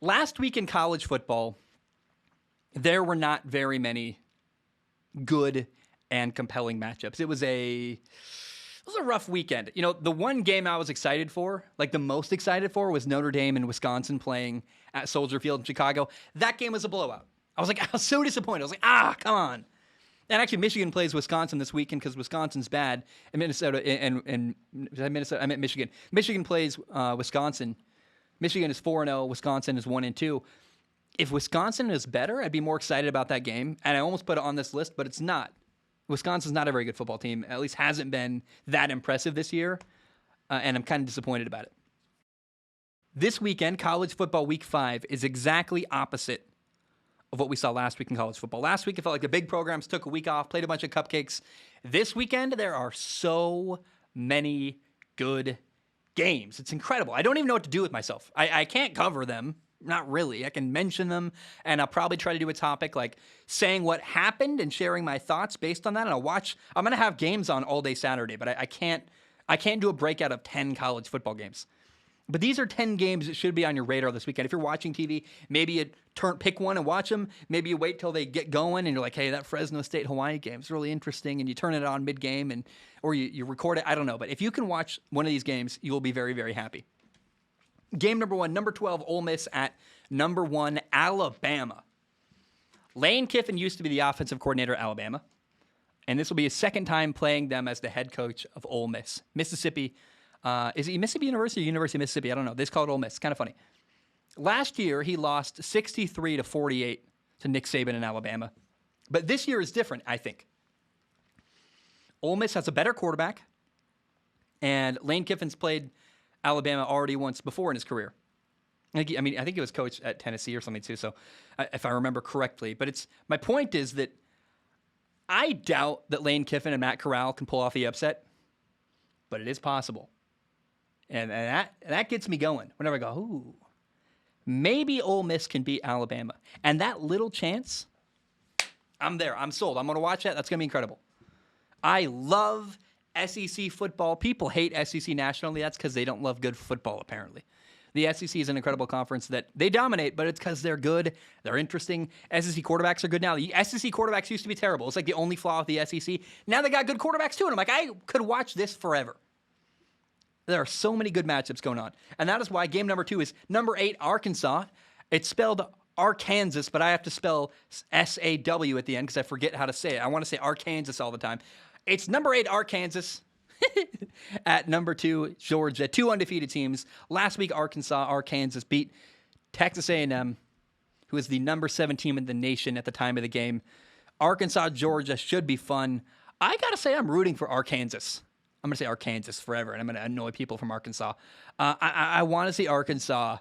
Last week in college football, there were not very many good and compelling matchups. It was a rough weekend. You know, the one game I was excited for, like the most excited for, was Notre Dame and Wisconsin playing at Soldier Field in Chicago. That game was a blowout. I was so disappointed. I was like, come on. And actually, Michigan plays Wisconsin this weekend because Wisconsin's bad. And Minnesota and Minnesota. I meant Michigan. Michigan plays Wisconsin. Michigan is 4-0. Wisconsin is 1-2. If Wisconsin is better, I'd be more excited about that game. And I almost put it on this list, but it's not. Wisconsin's not a very good football team. At least hasn't been that impressive this year. And I'm kind of disappointed about it. This weekend, college football week 5 is exactly opposite of what we saw last week in college football. Last week, it felt like the big programs took a week off, played a bunch of cupcakes. This weekend, there are so many good games. It's incredible. I don't even know what to do with myself. I can't cover them. Not really. I can mention them, and I'll probably try to do a topic like saying what happened and sharing my thoughts based on that. And I'm going to have games on all day Saturday, but I can't do a breakout of 10 college football games. But these are 10 games that should be on your radar this weekend. If you're watching TV, maybe you pick one and watch them. Maybe you wait till they get going and you're like, hey, that Fresno State-Hawaii game is really interesting, and you turn it on mid-game or you record it. I don't know. But if you can watch one of these games, you will be very, very happy. Game number 1, number 12, Ole Miss at number 1, Alabama. Lane Kiffin used to be the offensive coordinator at Alabama, and this will be his second time playing them as the head coach of Ole Miss. Mississippi. Is it Mississippi University or University of Mississippi? I don't know. They just call it Ole Miss. It's kind of funny. Last year, he lost 63-48 to Nick Saban in Alabama. But this year is different, I think. Ole Miss has a better quarterback, and Lane Kiffin's played Alabama already once before in his career. I think he was coach at Tennessee or something too, so if I remember correctly. But my point is that I doubt that Lane Kiffin and Matt Corral can pull off the upset, but it is possible. And that gets me going whenever I go, ooh, maybe Ole Miss can beat Alabama. And that little chance, I'm there. I'm sold. I'm going to watch that. That's going to be incredible. I love SEC football. People hate SEC nationally. That's because they don't love good football, apparently. The SEC is an incredible conference that they dominate, but it's because they're good. They're interesting. SEC quarterbacks are good now. The SEC quarterbacks used to be terrible. It's like the only flaw with the SEC. Now they got good quarterbacks, too. And I'm like, I could watch this forever. There are so many good matchups going on. And that is why game number 2 is number 8, Arkansas. It's spelled Arkansas, but I have to spell S-A-W at the end because I forget how to say it. I want to say Arkansas all the time. It's number 8, Arkansas. At number 2, Georgia. 2 undefeated teams. Last week, Arkansas beat Texas A&M, who is the number 7 team in the nation at the time of the game. Arkansas, Georgia should be fun. I got to say I'm rooting for Arkansas. I'm going to say Arkansas forever, and I'm going to annoy people from Arkansas. I want to see Arkansas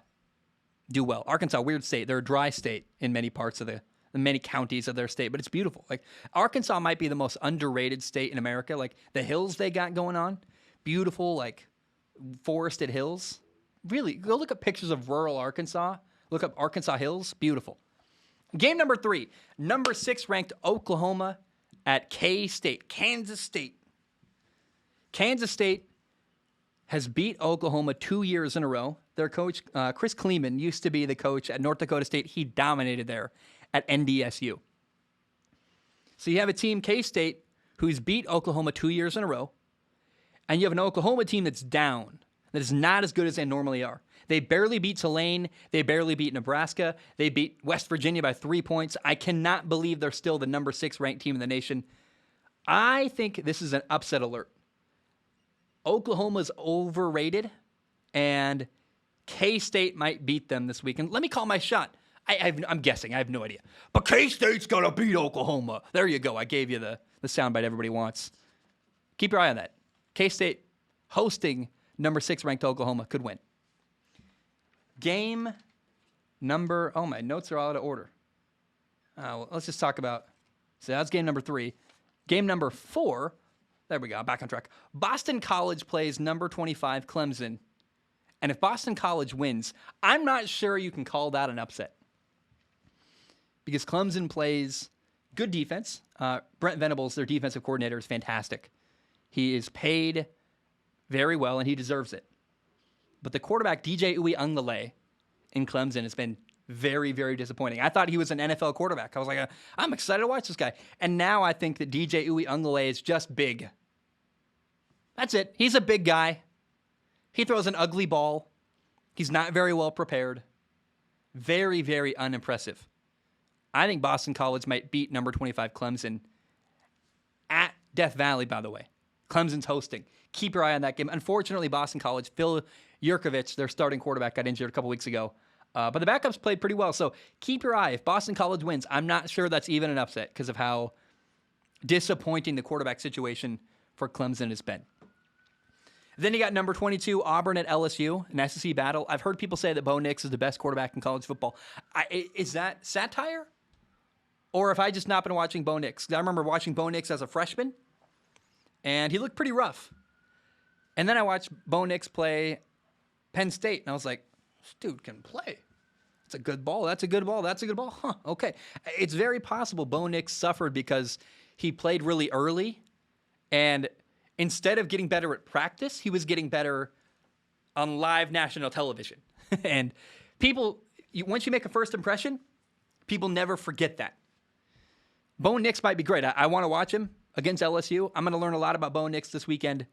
do well. Arkansas, weird state. They're a dry state in many parts of many counties of their state, but it's beautiful. Like, Arkansas might be the most underrated state in America. Like, the hills they got going on, beautiful, like, forested hills. Really, go look at pictures of rural Arkansas. Look up Arkansas hills. Beautiful. Game number 3, number 6 ranked Oklahoma at K-State, Kansas State. Kansas State has beat Oklahoma 2 years in a row. Their coach, Chris Kleeman, used to be the coach at North Dakota State. He dominated there at NDSU. So you have a team, K-State, who's beat Oklahoma 2 years in a row, and you have an Oklahoma team that's down, that is not as good as they normally are. They barely beat Tulane. They barely beat Nebraska. They beat West Virginia by 3 points. I cannot believe they're still the number 6 ranked team in the nation. I think this is an upset alert. Oklahoma's overrated, and K-State might beat them this weekend. Let me call my shot. I'm guessing. I have no idea. But K-State's going to beat Oklahoma. There you go. I gave you the soundbite everybody wants. Keep your eye on that. K-State hosting number 6 ranked Oklahoma could win. Game number... Oh, my notes are all out of order. Well, let's just talk about... So that's game number 3. Game number 4... There we go. I'm back on track. Boston College plays number 25, Clemson. And if Boston College wins, I'm not sure you can call that an upset. Because Clemson plays good defense. Brent Venables, their defensive coordinator, is fantastic. He is paid very well, and he deserves it. But the quarterback, DJ Uiagalelei in Clemson, has been very, very disappointing. I thought he was an NFL quarterback. I was like, I'm excited to watch this guy. And now I think that DJ Uiagalelei is just big. That's it. He's a big guy. He throws an ugly ball. He's not very well prepared. Very, very unimpressive. I think Boston College might beat number 25 Clemson at Death Valley, by the way. Clemson's hosting. Keep your eye on that game. Unfortunately, Boston College, Phil Yurkovich, their starting quarterback, got injured a couple weeks ago. But the backups played pretty well. So keep your eye. If Boston College wins, I'm not sure that's even an upset because of how disappointing the quarterback situation for Clemson has been. Then you got number 22, Auburn at LSU, an SEC battle. I've heard people say that Bo Nix is the best quarterback in college football. Is that satire? Or have I just not been watching Bo Nix? I remember watching Bo Nix as a freshman, and he looked pretty rough. And then I watched Bo Nix play Penn State, and I was like, this dude can play. It's a good ball. That's a good ball. That's a good ball. Huh, okay. It's very possible Bo Nix suffered because he played really early, and instead of getting better at practice, he was getting better on live national television. And people, once you make a first impression, people never forget that. Bo Nix might be great. I want to watch him against LSU. I'm going to learn a lot about Bo Nix this weekend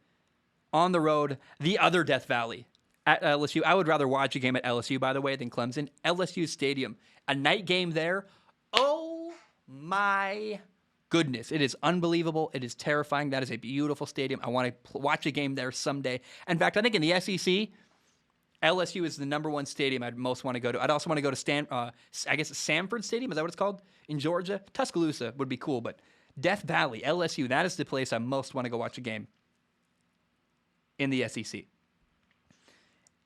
on the road, the other Death Valley at LSU. I would rather watch a game at LSU, by the way, than Clemson. LSU Stadium, a night game there. Oh, my goodness. It is unbelievable. It is terrifying. That is a beautiful stadium. I want to watch a game there someday. In fact, I think in the SEC, LSU is the number one stadium I'd most want to go to. I'd also want to go to I guess it's Sanford Stadium. Is that what it's called? In Georgia? Tuscaloosa would be cool, but Death Valley, LSU, that is the place I most want to go watch a game in the SEC.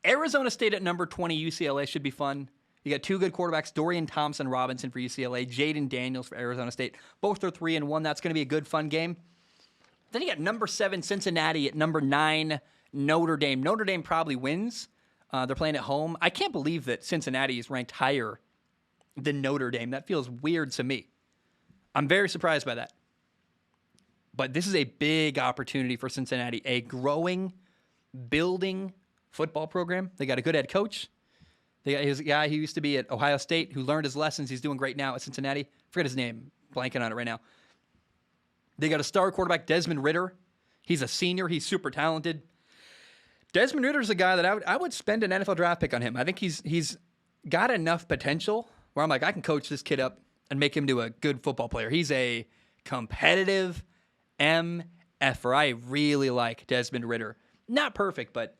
Arizona State at number 20, UCLA should be fun. You got two good quarterbacks, Dorian Thompson-Robinson for UCLA, Jaden Daniels for Arizona State. Both are 3-1. That's going to be a good, fun game. Then you got number 7, Cincinnati at number 9, Notre Dame. Notre Dame probably wins. They're playing at home. I can't believe that Cincinnati is ranked higher than Notre Dame. That feels weird to me. I'm very surprised by that. But this is a big opportunity for Cincinnati, a growing, building football program. They got a good head coach. They got his guy who used to be at Ohio State who learned his lessons. He's doing great now at Cincinnati. Forget his name. Blanking on it right now. They got a star quarterback, Desmond Ridder. He's a senior. He's super talented. Desmond Ridder's a guy that I would spend an NFL draft pick on him. I think he's got enough potential where I'm like, I can coach this kid up and make him to a good football player. He's a competitive MFer. I really like Desmond Ridder. Not perfect, but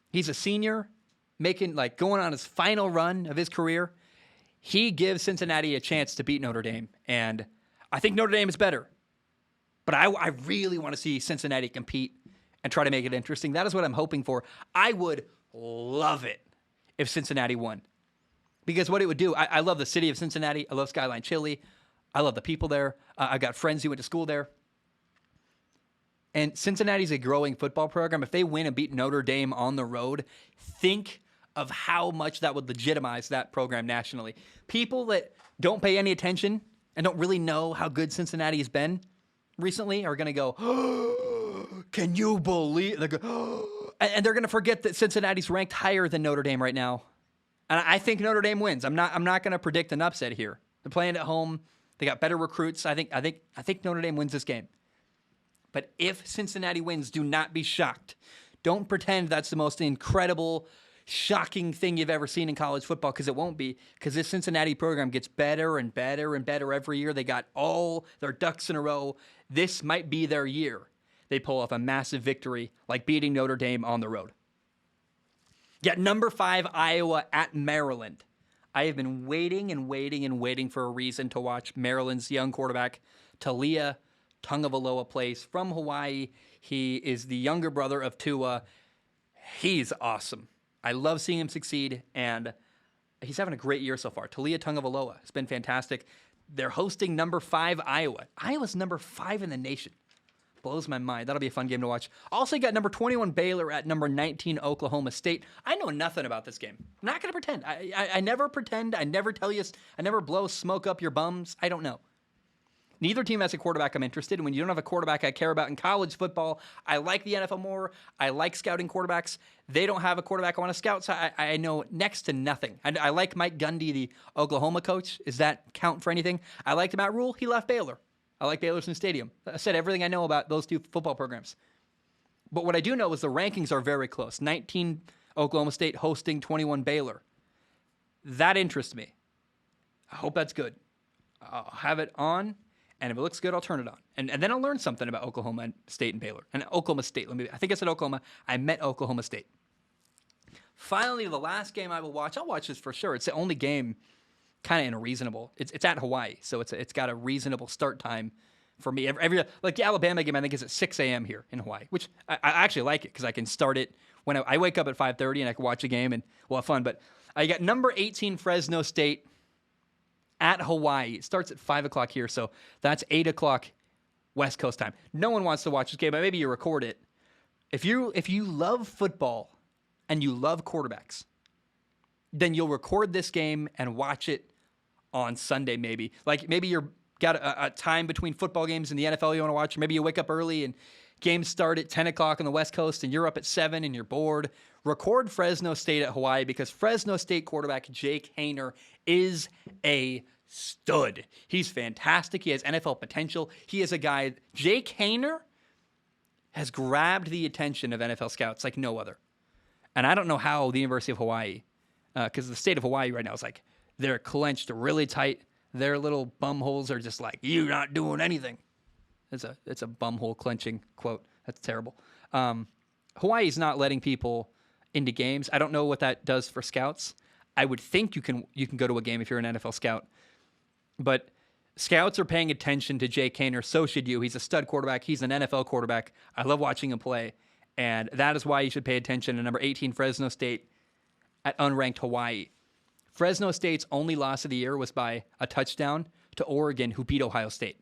he's a senior, going on his final run of his career. He gives Cincinnati a chance to beat Notre Dame, and I think Notre Dame is better. But I really want to see Cincinnati compete and try to make it interesting. That is what I'm hoping for. I would love it if Cincinnati won. Because what it would do, I love the city of Cincinnati. I love Skyline Chili. I love the people there. I've got friends who went to school there. And Cincinnati's a growing football program. If they win and beat Notre Dame on the road, think of how much that would legitimize that program nationally. People that don't pay any attention and don't really know how good Cincinnati has been recently are going to go, oh, can you believe? And they're going to forget that Cincinnati's ranked higher than Notre Dame right now. And I think Notre Dame wins. I'm not going to predict an upset here. They're playing at home. They got better recruits. I think Notre Dame wins this game. But if Cincinnati wins, do not be shocked. Don't pretend that's the most incredible, shocking thing you've ever seen in college football, because it won't be, because this Cincinnati program gets better and better and better every year. They got all their ducks in a row. This might be their year. They pull off a massive victory like beating Notre Dame on the road. Yet number 5, Iowa at Maryland. I have been waiting and waiting and waiting for a reason to watch Maryland's young quarterback, Talia Tungavaloa, plays from Hawaii. He is the younger brother of Tua. He's awesome. I love seeing him succeed, and he's having a great year so far. Talia Tungavaloa has been fantastic. They're hosting number 5 Iowa. Iowa's number 5 in the nation. Blows my mind. That'll be a fun game to watch. Also, you got number 21 Baylor at number 19 Oklahoma State. I know nothing about this game. I'm not going to pretend. I never pretend. I never tell you. I never blow smoke up your bums. I don't know. Neither team has a quarterback I'm interested in. When you don't have a quarterback I care about in college football, I like the NFL more. I like scouting quarterbacks. They don't have a quarterback I want to scout, so I know next to nothing. I like Mike Gundy, the Oklahoma coach. Does that count for anything? I liked Matt Rule. He left Baylor. I like Baylor's new stadium. I said everything I know about those two football programs. But what I do know is the rankings are very close. 19 Oklahoma State hosting 21 Baylor. That interests me. I hope that's good. I'll have it on. And if it looks good, I'll turn it on. And then I'll learn something about Oklahoma State and Baylor. And Oklahoma State. I think I said Oklahoma. I meant Oklahoma State. Finally, the last game I will watch. I'll watch this for sure. It's the only game kind of in a reasonable. It's at Hawaii, so it's got a reasonable start time for me. Every like the Alabama game, I think is at 6 a.m. here in Hawaii, which I actually like it because I can start it when I wake up at 5:30 and I can watch a game and we'll have fun. But I got number 18 Fresno State at Hawaii. It starts at 5 o'clock here, so that's 8 o'clock West Coast time. No one wants to watch this game, but maybe you record it. If you love football and you love quarterbacks, then you'll record this game and watch it on Sunday maybe. Like maybe you're got a time between football games in the NFL you want to watch, or maybe you wake up early and games start at 10 o'clock on the West Coast and you're up at 7 and you're bored. Record Fresno State at Hawaii because Fresno State quarterback Jake Haener is a stud. He's fantastic. He has NFL potential. He is a guy. Jake Haener has grabbed the attention of NFL scouts like no other. And I don't know how the University of Hawaii, because the state of Hawaii right now is like, they're clenched really tight. Their little bum holes are just like, you're not doing anything. It's a bum hole clenching quote. That's terrible. Hawaii's not letting people into games. I don't know what that does for scouts. I would think you can go to a game if you're an NFL scout. But scouts are paying attention to Jake Haener. So should you. He's a stud quarterback. He's an NFL quarterback. I love watching him play. And that is why you should pay attention to number 18 Fresno State at unranked Hawaii. Fresno State's only loss of the year was by a touchdown to Oregon, who beat Ohio State.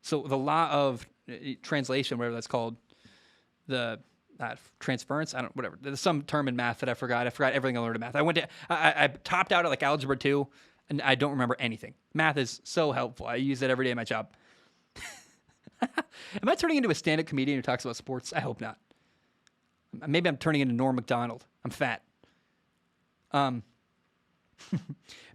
So the law of translation, whatever that's called, the transference, whatever. There's some term in math that I forgot. I forgot everything I learned in math. I topped out at like algebra 2, and I don't remember anything. Math is so helpful. I use it every day in my job. Am I turning into a stand-up comedian who talks about sports? I hope not. Maybe I'm turning into Norm Macdonald. I'm fat.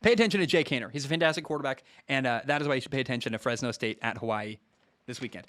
Pay attention to Jake Haener. He's a fantastic quarterback, and that is why you should pay attention to Fresno State at Hawaii this weekend.